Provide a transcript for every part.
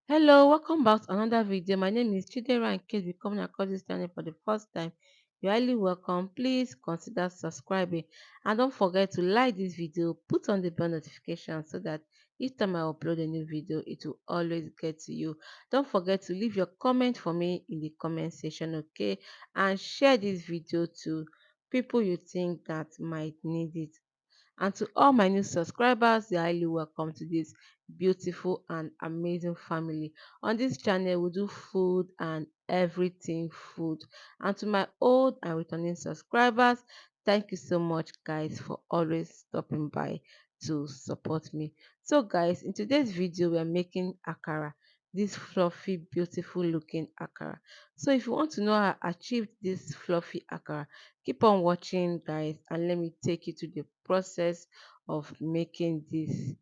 Hello, welcome back to another video. My name is Chidera. In case you come across this channel for the first time, you're highly welcome. Please consider subscribing and don't forget to like this video, put on the bell notification so that each time I upload a new video, it will always get to you. Don't forget to leave your comment for me in the comment section, okay? And share this video to people you think that might need it. And to all my new subscribers, you're highly welcome to this beautiful and amazing family. On this channel, we do food and everything food. And to my old and returning subscribers, thank you so much, guys, for always stopping by to support me. So, guys, in today's video, we are making akara. This fluffy, beautiful looking akara. So, if you want to know how I achieved this fluffy akara, keep on watching, guys, and let me take you to the process of making this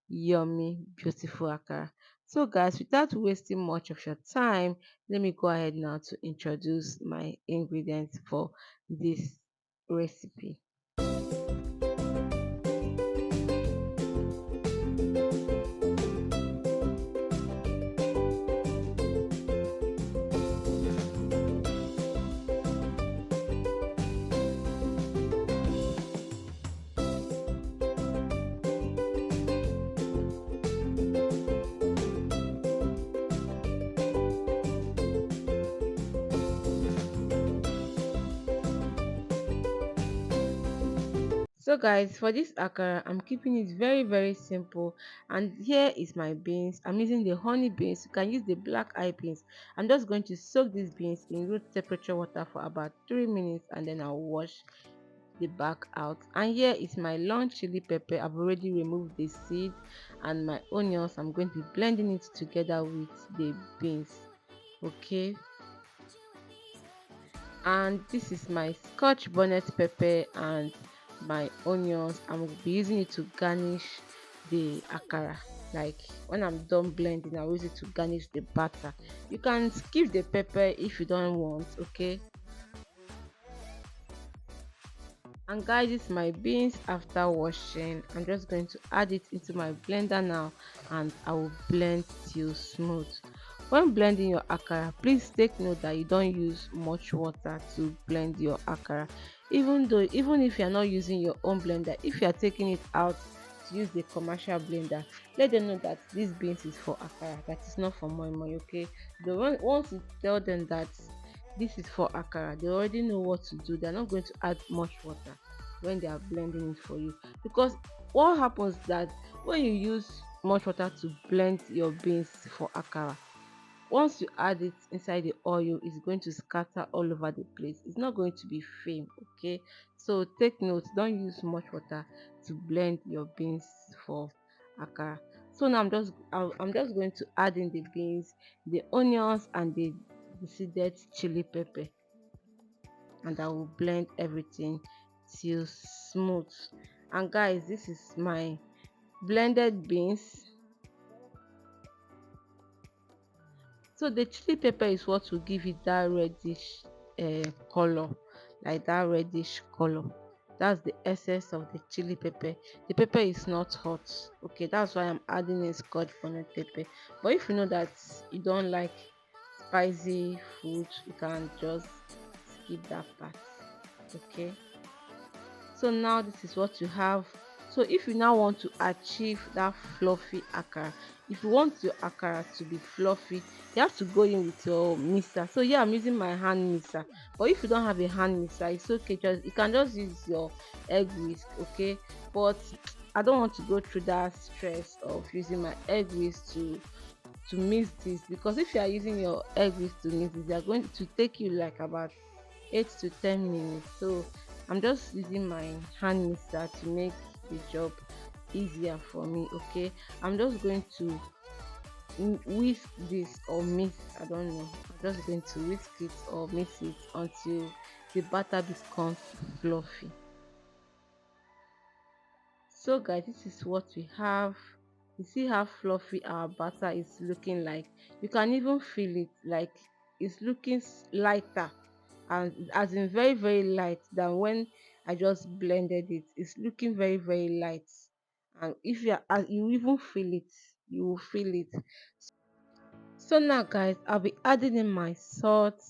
yummy, beautiful akara. So, guys, without wasting much of your time, let me go ahead now to introduce my ingredients for this recipe. So guys, for this akara, I'm keeping it very simple. And here is my beans. I'm using the honey beans. You can use the black eye beans. I'm just going to soak these beans in room temperature water for about 3 minutes and then I'll wash the back out. And here is my long chili pepper. I've already removed the seed, and my onions. I'm going to be blending it together with the beans. Okay, and this is my scotch bonnet pepper and my onions. I'm going to be using it to garnish the akara. Like when I'm done blending, I'll use it to garnish the batter. You can skip the pepper if you don't want. Okay, and guys, this is my beans after washing. I'm just going to add it into my blender now, and I will blend till smooth. When blending your akara, please take note that you don't use much water to blend your akara. Even if you're not using your own blender, if you're taking it out to use the commercial blender, let them know that this beans is for akara, that is not for moi moi. Okay, once you tell them that this is for akara, they already know what to do. They're not going to add much water when they are blending it for you, because what happens that when you use much water to blend your beans for akara, once you add it inside the oil, it's going to scatter all over the place. It's not going to be firm. Okay, so take note, don't use much water to blend your beans for akara. So now I'm just going to add in the beans, the onions, and the seeded chili pepper, and I will blend everything till smooth. And guys, this is my blended beans. So the chili pepper is what will give it that reddish color, like that reddish color. That's the essence of the chili pepper. The pepper is not hot. Okay, that's why I'm adding a scotch bonnet pepper. But if you know that you don't like spicy food, you can just skip that part. Okay, so now this is what you have. So if you now want to achieve that fluffy akara, if you want your akara to be fluffy, you have to go in with your mixer. So yeah, I'm using my hand mixer, but if you don't have a hand mixer, it's okay, just you can just use your egg whisk. Okay, but I don't want to go through that stress of using my egg whisk to mix this, because if you are using your egg whisk to mix this, they are going to take you like about 8 to 10 minutes. So I'm just using my hand mixer to make the job easier for me. Okay, I'm just going to whisk this or mix, I don't know, I'm just going to whisk it or mix it until the batter becomes fluffy. So guys, this is what we have. You see how fluffy our batter is looking like. You can even feel it, like it's looking lighter, and as in very light than when I just blended it. It's looking very light, and if you are, you even feel it, you will feel it. So now guys, I'll be adding in my salt,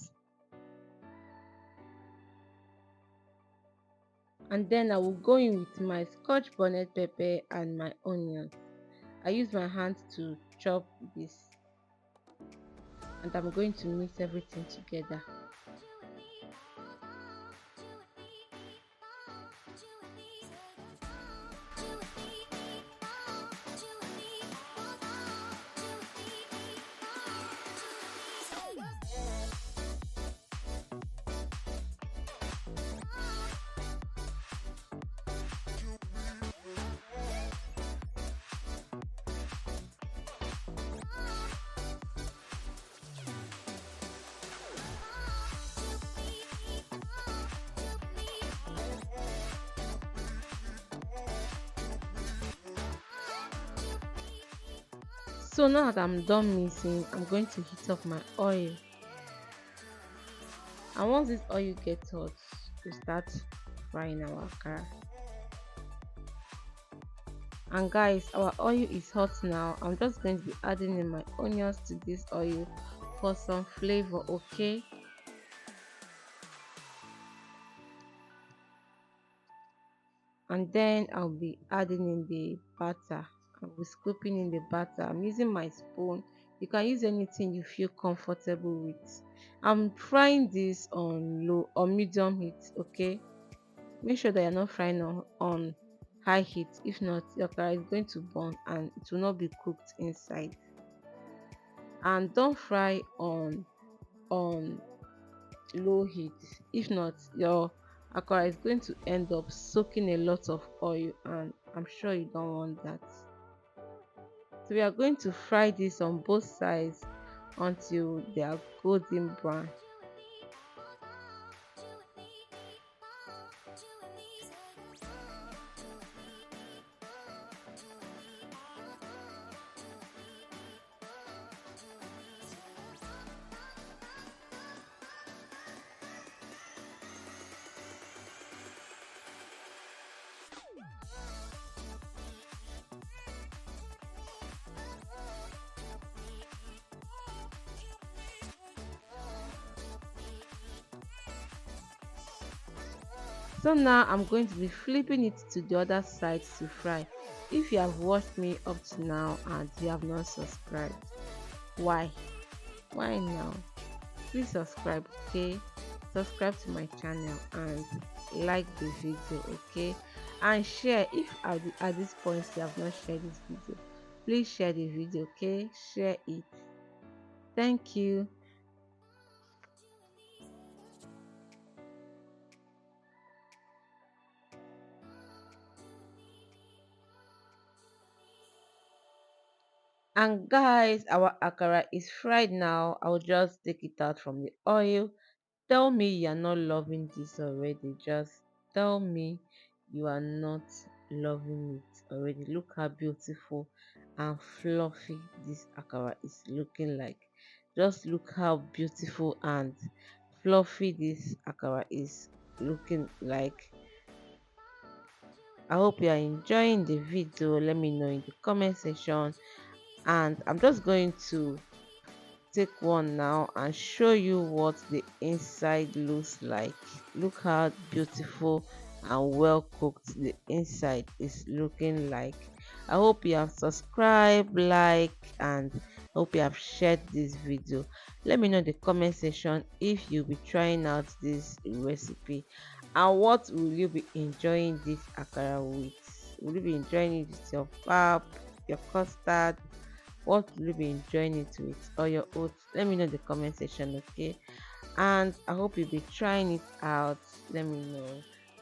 and then I will go in with my scotch bonnet pepper and my onions. I use my hands to chop this, and I'm going to mix everything together. So now that I'm done mixing, I'm going to heat up my oil. And once this oil gets hot, we start frying our akara. And guys, our oil is hot now. I'm just going to be adding in my onions to this oil for some flavor, okay? And then I'll be adding in the butter. I'll be scooping in the butter. I'm using my spoon. You can use anything you feel comfortable with. I'm frying this on low or medium heat, okay? Make sure that you're not frying on high heat. If not, your akara is going to burn and it will not be cooked inside. And don't fry on low heat. If not, your akara is going to end up soaking a lot of oil, and I'm sure you don't want that. So we are going to fry this on both sides until they are golden brown. So now I'm going to be flipping it to the other side to fry. If you have watched me up to now and you have not subscribed, why? Why now? Please subscribe, okay? Subscribe to my channel and like the video, okay? And share if at this point you have not shared this video. Please share the video, okay? Share it. Thank you. And guys, our akara is fried now. I'll just take it out from the oil. Tell me you're not loving this already. Just tell me you are not loving it already. Look how beautiful and fluffy this akara is looking like. Just look how beautiful and fluffy this akara is looking like. I hope you are enjoying the video. Let me know in the comment section. And I'm just going to take one now and show you what the inside looks like. Look how beautiful and well cooked the inside is looking like. I hope you have subscribed, like, and hope you have shared this video. Let me know in the comment section if you'll be trying out this recipe and what will you be enjoying this akara with. Will you be enjoying it with your pap, your custard? What will you be enjoying it with, or your oats? Let me know in the comment section, okay? And I hope you'll be trying it out. Let me know.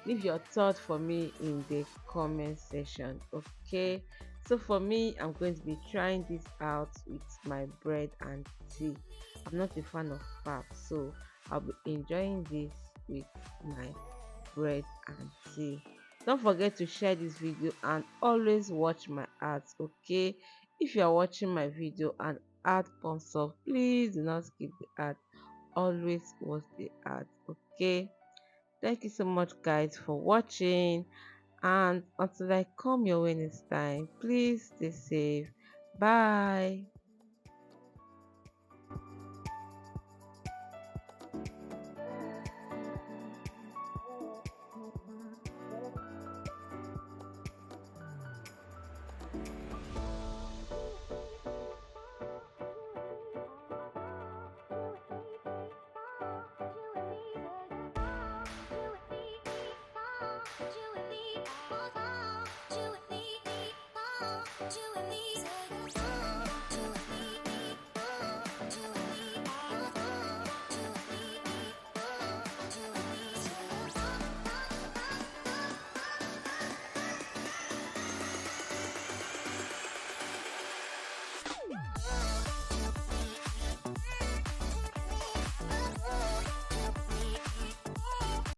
Leave your thoughts for me in the comment section, okay? So for me, I'm going to be trying this out with my bread and tea. I'm not a fan of pap, so I'll be enjoying this with my bread and tea. Don't forget to share this video and always watch my ads, okay? If you are watching my video and ad comes up, please do not skip the ad. Always watch the ad, okay? Thank you so much guys for watching, and until I come your way next time, please stay safe. Bye. You and me, oh, oh, you and me, oh, you and me.